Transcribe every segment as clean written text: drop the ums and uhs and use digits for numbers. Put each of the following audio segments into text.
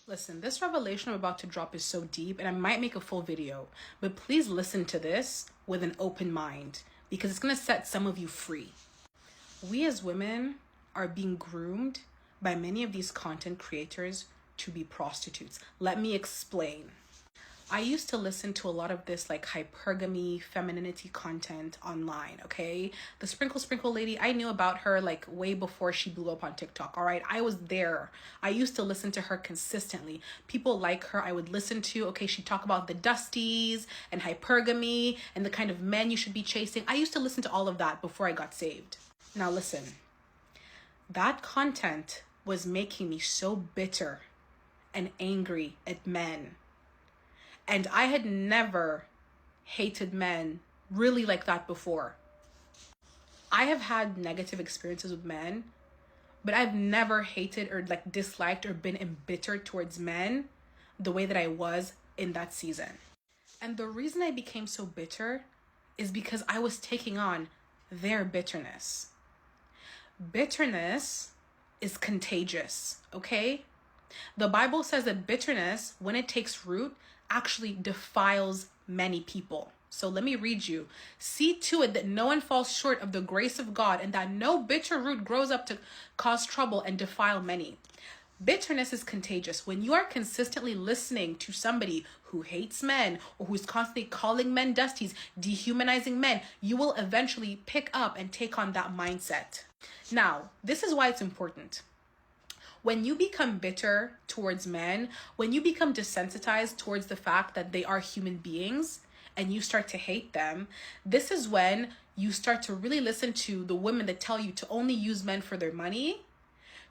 Listen, this revelation I'm about to drop is so deep and I might make a full video, but please listen to this with an open mind because it's going to set some of you free. We as women are being groomed by many of these content creators to be prostitutes. Let me explain. I used to listen to a lot of this like hypergamy, femininity content online, okay? The sprinkle lady, I knew about her like way before she blew up on TikTok, all right? I was there. I used to listen to her consistently. People like her, I would listen to, okay, she'd talk about the dusties and hypergamy and the kind of men you should be chasing. I used to listen to all of that before I got saved. Now listen, that content was making me so bitter and angry at men. And I had never hated men really like that before. I have had negative experiences with men, but I've never hated or like disliked or been embittered towards men the way that I was in that season. And the reason I became so bitter is because I was taking on their bitterness. Bitterness is contagious, okay? The Bible says that bitterness, when it takes root, actually defiles many people. So let me read you. See to it that no one falls short of the grace of God and that no bitter root grows up to cause trouble and defile many. Bitterness is contagious. When you are consistently listening to somebody who hates men or who's constantly calling men dusties, dehumanizing men, you will eventually pick up and take on that mindset. Now, this is why it's important. When you become bitter towards men, when you become desensitized towards the fact that they are human beings and you start to hate them, this is when you start to really listen to the women that tell you to only use men for their money,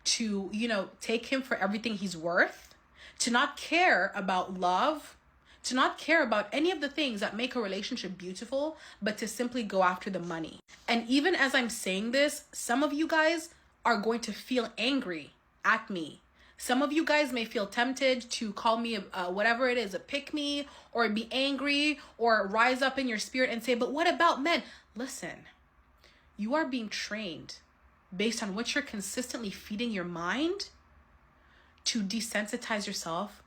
to, take him for everything he's worth, to not care about love, to not care about any of the things that make a relationship beautiful, but to simply go after the money. And even as I'm saying this, some of you guys are going to feel angry at me. Some of you guys may feel tempted to call me whatever it is, a pick me, or be angry, or rise up in your spirit and say, but what about men? Listen, you are being trained based on what you're consistently feeding your mind to desensitize yourself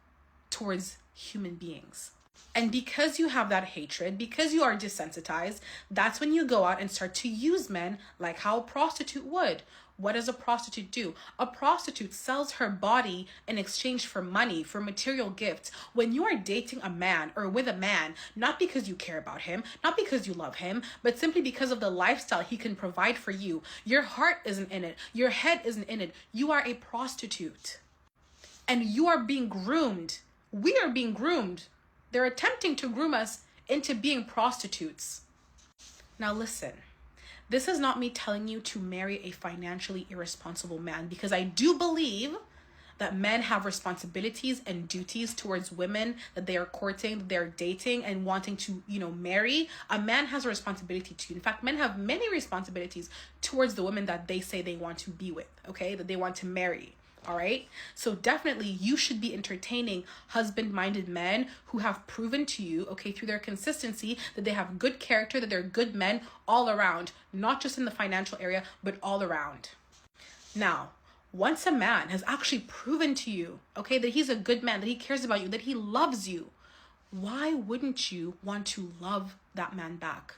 towards human beings. And because you have that hatred, because you are desensitized, that's when you go out and start to use men like how a prostitute would. What does a prostitute do? A prostitute sells her body in exchange for money, for material gifts. When you are dating a man or with a man, not because you care about him, not because you love him, but simply because of the lifestyle he can provide for you, your heart isn't in it. Your head isn't in it. You are a prostitute. And you are being groomed. We are being groomed. They're attempting to groom us into being prostitutes. Now listen, this is not me telling you to marry a financially irresponsible man, because I do believe that men have responsibilities and duties towards women that they are courting, that they're dating and wanting to, marry. A man has a responsibility too. In fact, men have many responsibilities towards the women that they say they want to be with, okay, that they want to marry. All right. So definitely you should be entertaining husband-minded men who have proven to you, okay, through their consistency that they have good character, that they're good men all around, not just in the financial area, but all around. Now, once a man has actually proven to you, okay, that he's a good man, that he cares about you, that he loves you, why wouldn't you want to love that man back?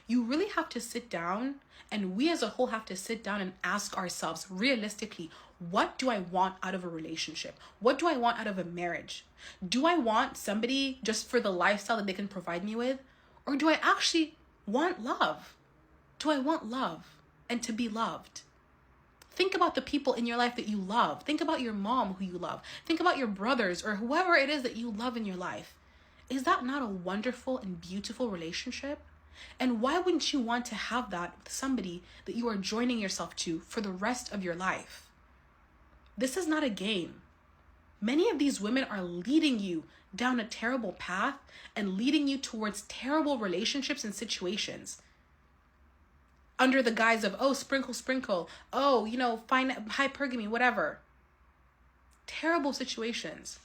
You really have to sit down, and we as a whole have to sit down and ask ourselves realistically, what do I want out of a relationship? What do I want out of a marriage? Do I want somebody just for the lifestyle that they can provide me with? Or do I actually want love? Do I want love and to be loved? Think about the people in your life that you love. Think about your mom who you love. Think about your brothers or whoever it is that you love in your life. Is that not a wonderful and beautiful relationship? And why wouldn't you want to have that with somebody that you are joining yourself to for the rest of your life? This is not a game. Many of these women are leading you down a terrible path and leading you towards terrible relationships and situations under the guise of, sprinkle, fine hypergamy, whatever. Terrible situations.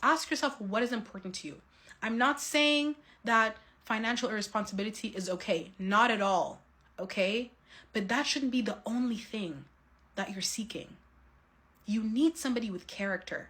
Ask yourself what is important to you. I'm not saying that financial irresponsibility is okay. Not at all. Okay? But that shouldn't be the only thing that you're seeking. You need somebody with character.